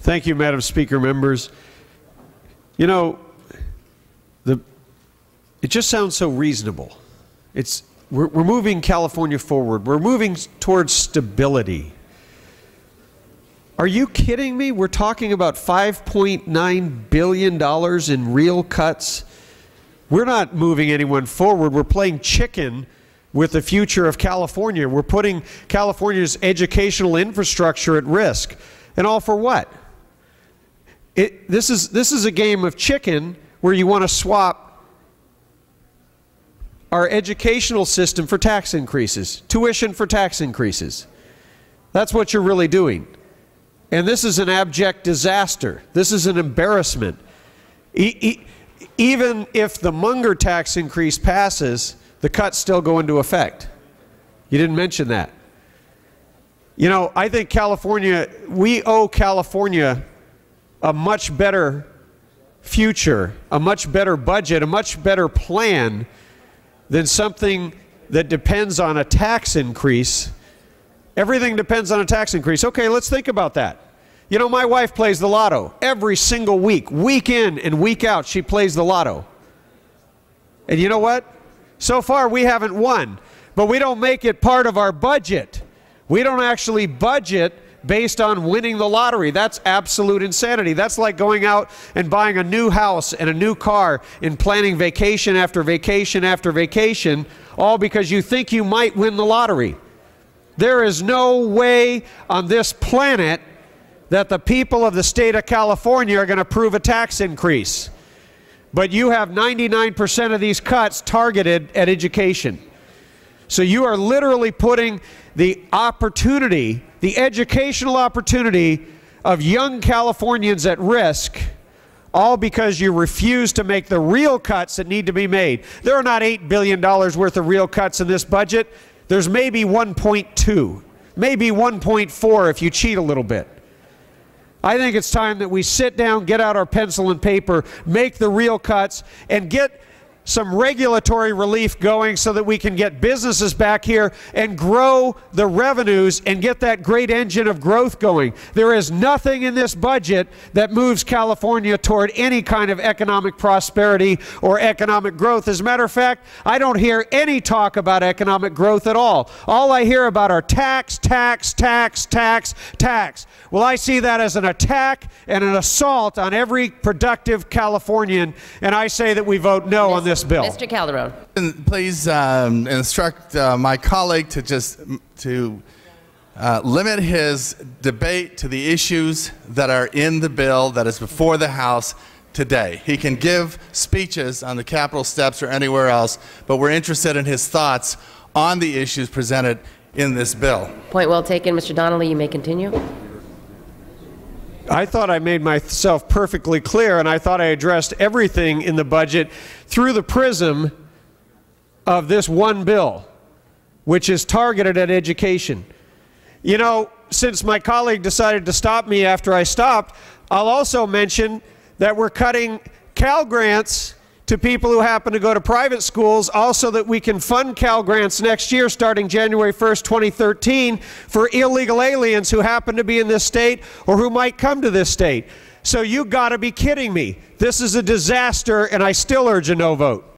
Thank you, Madam Speaker, members. You know, it just sounds so reasonable. We're moving California forward. We're moving towards stability. Are you kidding me? We're talking about $5.9 billion in real cuts. We're not moving anyone forward. We're playing chicken with the future of California. We're putting California's educational infrastructure at risk. And all for what? This is a game of chicken where you want to swap our educational system for tax increases, tuition for tax increases. That's what you're really doing. And this is an abject disaster. This is an embarrassment. Even if the Munger tax increase passes, the cuts still go into effect. You didn't mention that. You know, I think California, we owe California a much better future, a much better budget, a much better plan than something that depends on a tax increase. Everything depends on a tax increase. Okay, let's think about that. You know, my wife plays the lotto every single week. Week in and week out, she plays the lotto. And you know what? So far, we haven't won. But we don't make it part of our budget. We don't actually budget based on winning the lottery. That's absolute insanity. That's like going out and buying a new house and a new car and planning vacation after vacation after vacation, all because you think you might win the lottery. There is no way on this planet that the people of the state of California are going to approve a tax increase. But you have 99% of these cuts targeted at education. So you are literally putting the opportunity, the educational opportunity of young Californians at risk, all because you refuse to make the real cuts that need to be made. There are not $8 billion worth of real cuts in this budget. There's maybe 1.2, maybe 1.4 if you cheat a little bit. I think it's time that we sit down, get out our pencil and paper, make the real cuts, and get some regulatory relief going so that we can get businesses back here and grow the revenues and get that great engine of growth going. There is nothing in this budget that moves California toward any kind of economic prosperity or economic growth. As a matter of fact, I don't hear any talk about economic growth at all. All I hear about are tax, tax, tax, tax, tax. Well, I see that as an attack and an assault on every productive Californian, and I say that we vote no on this bill. Mr. Calderon. Please instruct my colleague to limit his debate to the issues that are in the bill that is before the House today. He can give speeches on the Capitol steps or anywhere else, but we're interested in his thoughts on the issues presented in this bill. Point well taken. Mr. Donnelly, you may continue. I thought I made myself perfectly clear, and I thought I addressed everything in the budget through the prism of this one bill, which is targeted at education. You know, since my colleague decided to stop me after I stopped, I'll also mention that we're cutting Cal Grants to people who happen to go to private schools, also that we can fund Cal Grants next year starting January 1st, 2013 for illegal aliens who happen to be in this state or who might come to this state. So you got to be kidding me. This is a disaster, and I still urge a no vote.